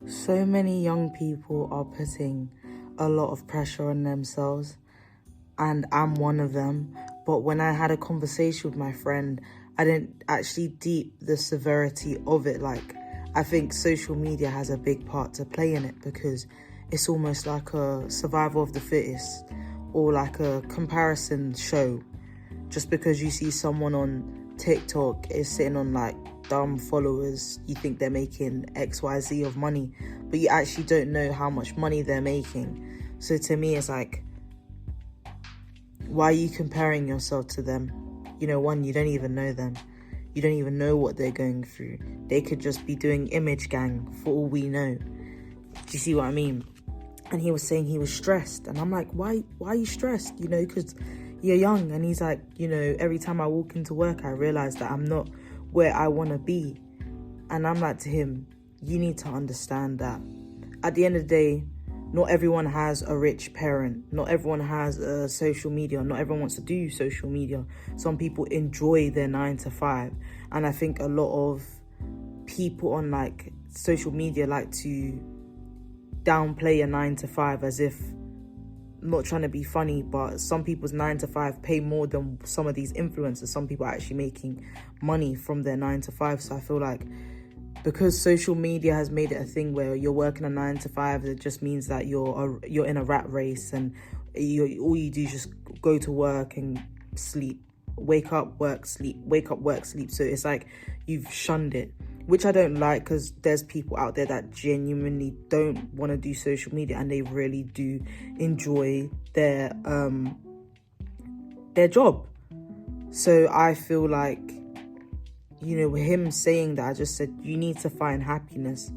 So many young people are putting a lot of pressure on themselves, and I'm one of them. But when I had a conversation with my friend, I didn't actually deep the severity of it. Like, I think social media has a big part to play in it because it's almost like a survival of the fittest or like a comparison show. Just because you see someone on TikTok is sitting on like dumb followers, you think they're making XYZ of money, but you actually don't know how much money they're making. So to me, it's like, why are you comparing yourself to them? You know, one, you don't even know them. You don't even know what they're going through. They could just be doing image gang for all we know. Do you see what I mean? And he was saying he was stressed. And I'm like, why are you stressed? You know, because you're young. And he's like, you know, every time I walk into work, I realize that I'm not where I want to be. And I'm like to him, you need to understand that at the end of the day, not everyone has a rich parent. Not everyone has a social media. Not everyone wants to do social media. Some people enjoy their 9 to 5. And I think a lot of people on like social media like to downplay a 9 to 5 as if, not trying to be funny, but some people's 9 to 5 pay more than some of these influencers. Some people are actually making money from their 9 to 5. So I feel like because social media has made it a thing where you're working a 9 to 5, it just means that you're in a rat race, and all you do is just go to work and sleep, wake up, work, sleep, wake up, work, sleep. So it's like you've shunned it, which I don't like, because there's people out there that genuinely don't want to do social media and they really do enjoy their job. So I feel like, you know, with him saying that, I just said, you need to find happiness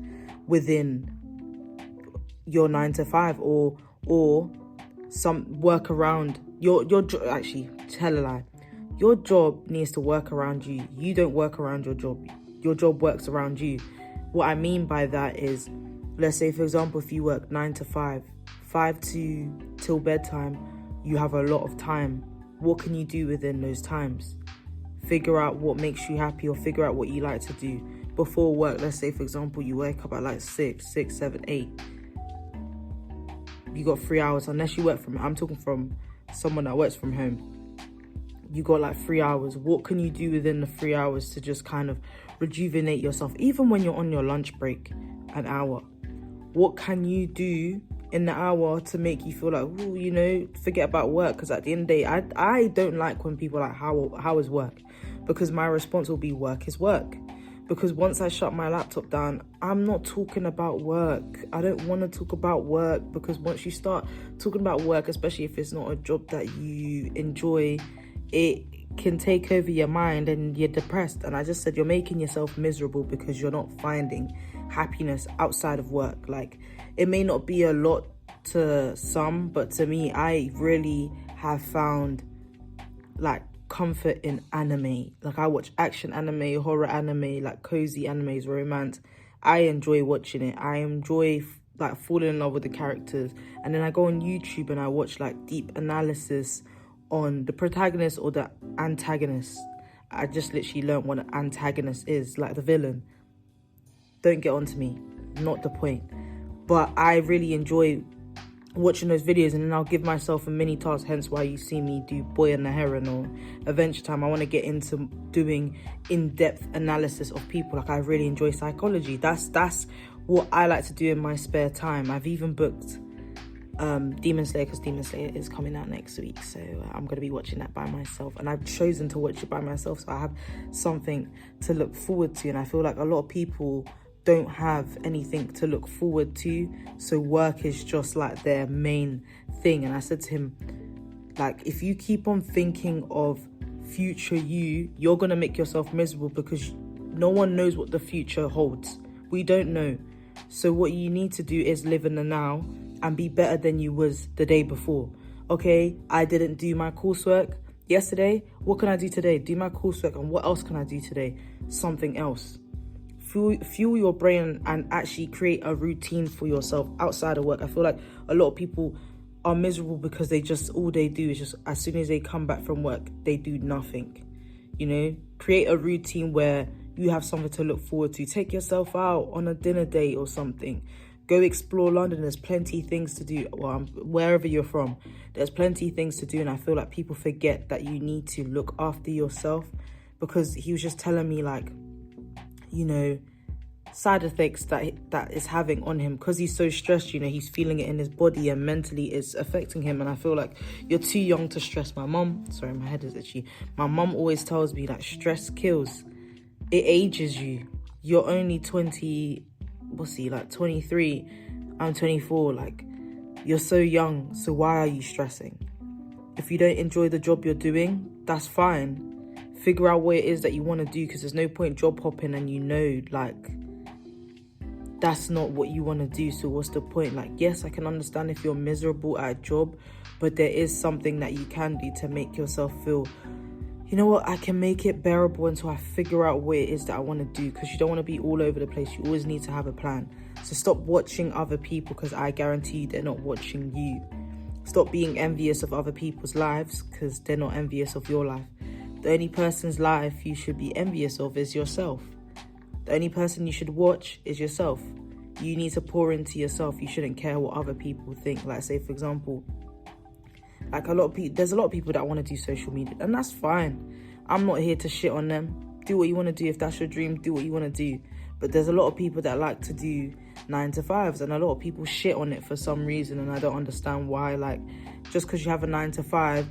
within your 9 to 5 or some work around your actually, tell a lie. Your job needs to work around you. You don't work around your job. Your job works around you. What I mean by that is, let's say, for example, if you work 9 to 5, 5 to till bedtime, you have a lot of time. What can you do within those times? Figure out what makes you happy, or figure out what you like to do before work. Let's say, for example, you wake up at like 6, 7, 8. You got 3 hours, unless you work from, I'm talking from someone that works from home. You got like 3 hours. What can you do within the 3 hours to just kind of rejuvenate yourself? Even when you're on your lunch break, an hour. What can you do in the hour to make you feel like, oh, you know, forget about work? Because at the end of the day, I don't like when people are like, how is work? Because my response will be, work is work. Because once I shut my laptop down, I'm not talking about work. I don't want to talk about work, because once you start talking about work, especially if it's not a job that you enjoy, it can take over your mind and you're depressed. And I just said, you're making yourself miserable because you're not finding happiness outside of work. Like, it may not be a lot to some, but to me, I really have found like comfort in anime. Like, I watch action anime, horror anime, like cozy animes, romance. I enjoy watching it. I enjoy like falling in love with the characters. And then I go on YouTube and I watch like deep analysis on the protagonist or the antagonist. I just literally learned what an antagonist is, like the villain. Don't get onto me, not the point. But I really enjoy watching those videos, and then I'll give myself a mini task, hence why you see me do Boy and the Heron or Adventure Time. I want to get into doing in-depth analysis of people. Like, I really enjoy psychology. That's what I like to do in my spare time. I've even booked Demon Slayer, because Demon Slayer is coming out next week, so I'm going to be watching that by myself, and I've chosen to watch it by myself, so I have something to look forward to. And I feel like a lot of people don't have anything to look forward to, so work is just like their main thing. And I said to him, like, if you keep on thinking of future you're going to make yourself miserable, because no one knows what the future holds. We don't know. So what you need to do is live in the now and be better than you was the day before. Okay, I didn't do my coursework yesterday. What can I do today? Do my coursework. And what else can I do today? Something else. Fuel your brain and actually create a routine for yourself outside of work. I feel like a lot of people are miserable because they just, all they do is just, as soon as they come back from work, they do nothing. You know, create a routine where you have something to look forward to. Take yourself out on a dinner date or something. Go explore London. There's plenty of things to do. Well, wherever you're from, there's plenty of things to do. And I feel like people forget that you need to look after yourself, because he was just telling me, like, you know, side effects that is having on him because he's so stressed. You know, he's feeling it in his body and mentally it's affecting him. And I feel like you're too young to stress. My head is itchy. My mum always tells me that stress kills. It ages you. You're only 23. I'm 24. Like, you're so young. So why are you stressing? If you don't enjoy the job you're doing, that's fine. Figure out what it is that you want to do, because there's no point job hopping and you know, like, that's not what you want to do. So what's the point? Like, yes, I can understand if you're miserable at a job, but there is something that you can do to make yourself feel, you know what, I can make it bearable until I figure out what it is that I want to do. Because you don't want to be all over the place. You always need to have a plan. So stop watching other people, because I guarantee you they're not watching you. Stop being envious of other people's lives, because they're not envious of your life. The only person's life you should be envious of is yourself. The only person you should watch is yourself. You need to pour into yourself. You shouldn't care what other people think. Like, say, for example, like there's a lot of people that want to do social media, and that's fine. I'm not here to shit on them. Do what you want to do. If that's your dream, do what you want to do. But there's a lot of people that like to do 9-to-5s, and a lot of people shit on it for some reason, and I don't understand why. Like, just because you have a 9-to-5,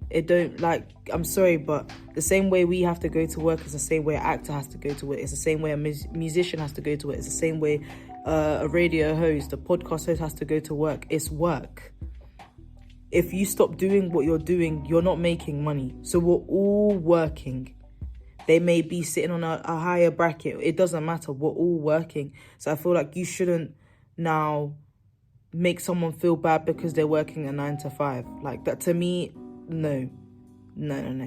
it don't, like, I'm sorry, but the same way we have to go to work is the same way an actor has to go to work. It's the same way a musician has to go to work. It's the same way a radio host, a podcast host has to go to work. It's work. If you stop doing what you're doing, you're not making money. So we're all working. They may be sitting on a higher bracket. It doesn't matter. We're all working. So I feel like you shouldn't now make someone feel bad because they're working a 9-to-5. Like, that, to me, no.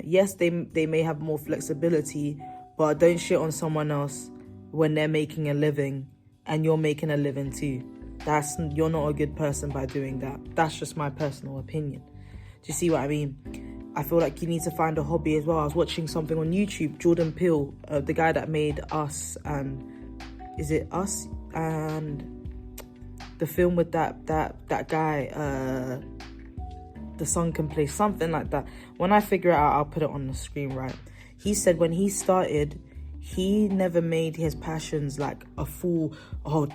Yes, they may have more flexibility, but don't shit on someone else when they're making a living and you're making a living too. You're not a good person by doing that. That's just my personal opinion. Do you see what I mean? I feel like you need to find a hobby as well. I was watching something on YouTube, Jordan Peele, the guy that made Us, and is it Us? And the film with that guy, The Sunken Place, something like that. When I figure it out, I'll put it on the screen, right? He said when he started, he never made his passions like a full, do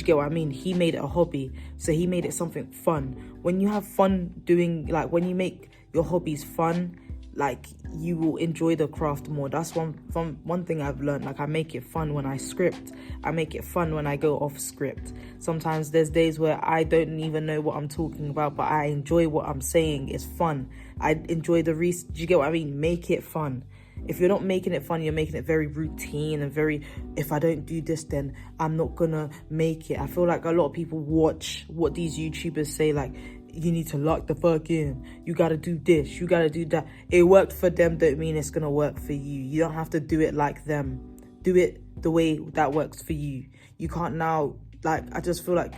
you get what I mean? He made it a hobby. So he made it something fun. When you have fun doing, like, when you make your hobbies fun, like, you will enjoy the craft more. That's one thing I've learned. Like, I make it fun when I script. I make it fun when I go off script. Sometimes there's days where I don't even know what I'm talking about, but I enjoy what I'm saying. It's fun. I enjoy do you get what I mean? Make it fun. If you're not making it fun, you're making it very routine and very, if I don't do this, then I'm not gonna make it. I feel like a lot of people watch what these YouTubers say, like, you need to lock the fuck in. You gotta do this. You gotta do that. It worked for them, don't mean it's gonna work for you. You don't have to do it like them. Do it the way that works for you. You can't now, like, I just feel like,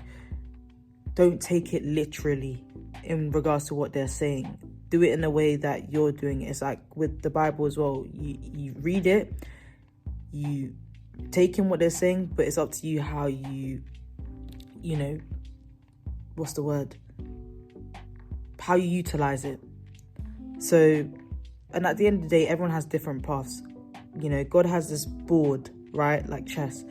don't take it literally in regards to what they're saying. Do it in a way that you're doing it. It's like with the Bible as well. You read it, you take in what they're saying, but it's up to you how you know, what's the word? How you utilize it. So, and at the end of the day, everyone has different paths. You know, God has this board, right? Like chess.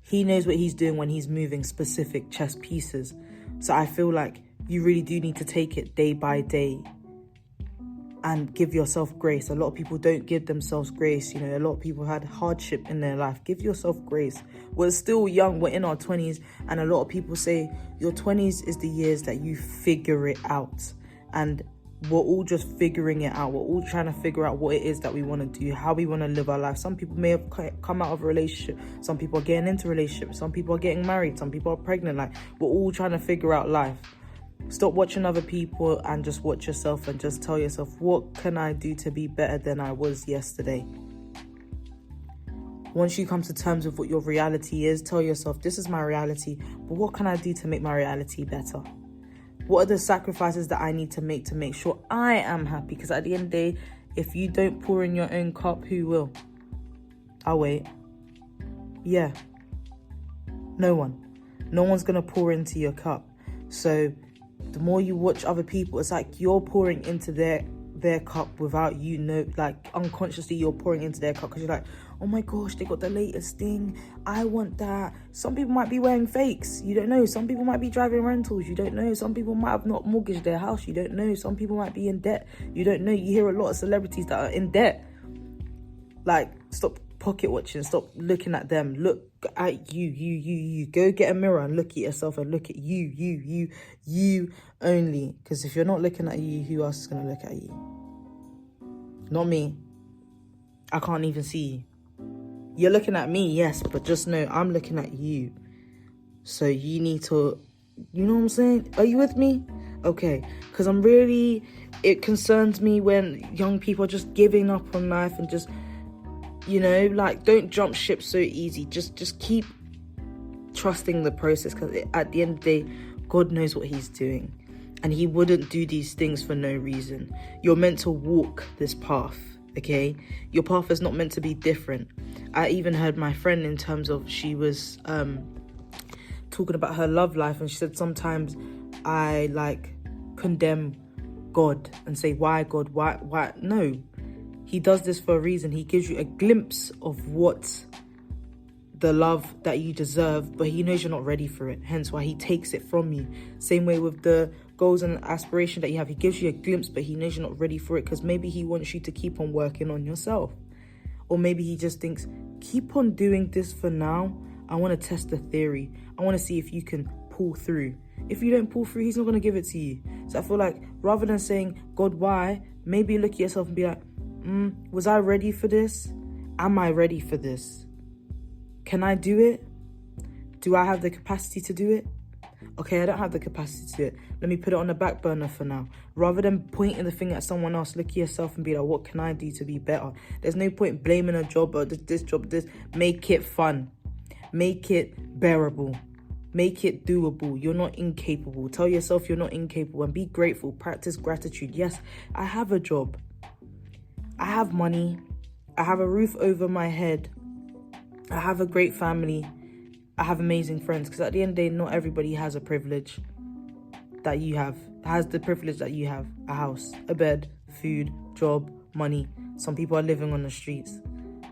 He knows what he's doing when he's moving specific chess pieces. So I feel like you really do need to take it day by day and give yourself grace. A lot of people don't give themselves grace. You know, a lot of people had hardship in their life. Give yourself grace. We're still young. We're in our 20s. And a lot of people say your 20s is the years that you figure it out. And we're all just figuring it out. We're all trying to figure out what it is that we want to do, how we want to live our life. Some people may have come out of a relationship. Some people are getting into relationships. Some people are getting married. Some people are pregnant. Like, we're all trying to figure out life. Stop watching other people and just watch yourself and just tell yourself, what can I do to be better than I was yesterday? Once you come to terms with what your reality is, tell yourself, this is my reality, but what can I do to make my reality better? What are the sacrifices that I need to make sure I am happy? Because at the end of the day, if you don't pour in your own cup, who will? I'll wait. Yeah. No one's gonna pour into your cup. So the more you watch other people, it's like you're pouring into their cup without like unconsciously you're pouring into their cup, because you're like, oh my gosh, they got the latest thing, I want that. Some people might be wearing fakes, you don't know. Some people might be driving rentals, you don't know. Some people might have not mortgaged their house, you don't know. Some people might be in debt, you don't know. You hear a lot of celebrities that are in debt. Like, stop pocket watching, stop looking at them. Look at you. Go get a mirror and look at yourself and look at you only. Because if you're not looking at you, who else is going to look at you? Not me. I can't even see you. You're looking at me, yes, but just know I'm looking at you. So you need to, you know what I'm saying? Are you with me? Okay, because it concerns me when young people are just giving up on life and just, like, don't jump ship so easy. Just keep trusting the process, because at the end of the day, God knows what he's doing. And he wouldn't do these things for no reason. You're meant to walk this path, okay? Your path is not meant to be different. I even heard my friend, in terms of, she was talking about her love life, and she said, sometimes I like condemn God and say, why God? Why? No. He does this for a reason. He gives you a glimpse of what the love that you deserve, but he knows you're not ready for it. Hence why he takes it from you. Same way with the goals and aspiration that you have. He gives you a glimpse, but he knows you're not ready for it, because maybe he wants you to keep on working on yourself. Or maybe he just thinks, keep on doing this for now. I want to test the theory. I want to see if you can pull through. If you don't pull through, he's not going to give it to you. So I feel like, rather than saying, God, why? Maybe look at yourself and be like, was I ready for this? Am I ready for this? Can I do it? Do I have the capacity to do it? Okay, I don't have the capacity to do it. Let me put it on the back burner for now. Rather than pointing the finger at someone else, look at yourself and be like, what can I do to be better? There's no point blaming a job or this job. Make it fun. Make it bearable. Make it doable. You're not incapable. Tell yourself you're not incapable and be grateful. Practice gratitude. Yes, I have a job. I have money. I have a roof over my head. I have a great family. I have amazing friends. Because at the end of the day, not everybody has a privilege that you have. Has the privilege that you have. A house, a bed, food, job, money. Some people are living on the streets.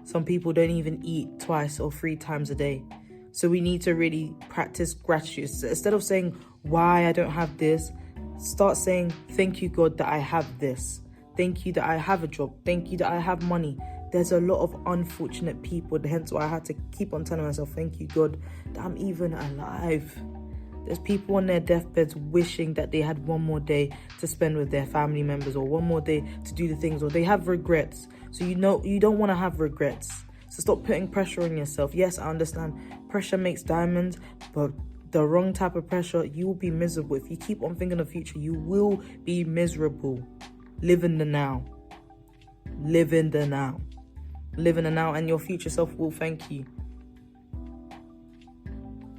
Some people don't even eat 2 or 3 times a day. So we need to really practice gratitude. Instead of saying, why I don't have this, start saying, thank you, God, that I have this. Thank you that I have a job. Thank you that I have money. There's a lot of unfortunate people. Hence why I had to keep on telling myself, thank you, God, that I'm even alive. There's people on their deathbeds wishing that they had one more day to spend with their family members, or one more day to do the things, or they have regrets. So you don't want to have regrets. So stop putting pressure on yourself. Yes, I understand pressure makes diamonds, but the wrong type of pressure, you will be miserable. If you keep on thinking of the future, you will be miserable. Live in the now. Live in the now. Live in the now, and your future self will thank you.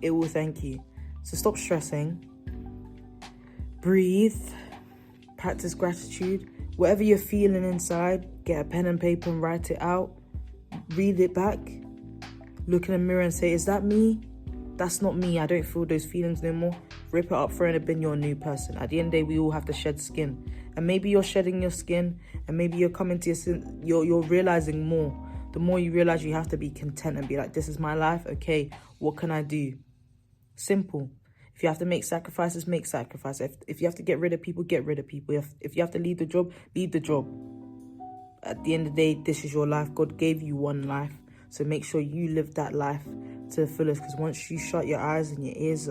It will thank you. So stop stressing. Breathe. Practice gratitude. Whatever you're feeling inside, get a pen and paper and write it out. Read it back. Look in the mirror and say, is that me? That's not me. I don't feel those feelings no more. Rip it up, throw in a bin, you're a new person. At the end of the day, we all have to shed skin. And maybe you're shedding your skin, and maybe you're coming to you're realizing more. The more you realize, you have to be content and be like, this is my life. Okay, what can I do? Simple. If you have to make sacrifices, make sacrifices. If you have to get rid of people, get rid of people. If you have to leave the job, leave the job. At the end of the day, this is your life. God gave you one life. So make sure you live that life to the fullest. Because once you shut your eyes and your ears,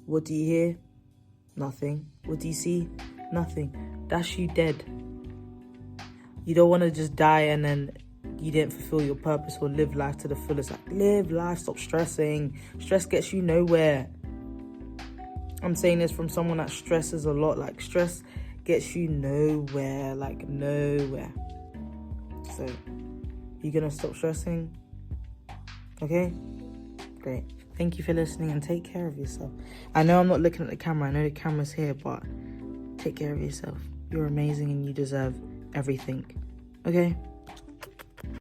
what do you hear? Nothing. What do you see? Nothing. That's you dead. You don't want to just die and then you didn't fulfill your purpose or live life to the fullest. Like, live life. Stop stressing. Stress gets you nowhere. I'm saying this from someone that stresses a lot. Like, stress gets you nowhere. Like, nowhere. So, you're going to stop stressing? Okay? Great. Thank you for listening, and take care of yourself. I know I'm not looking at the camera. I know the camera's here, but take care of yourself. You're amazing and you deserve everything. Okay?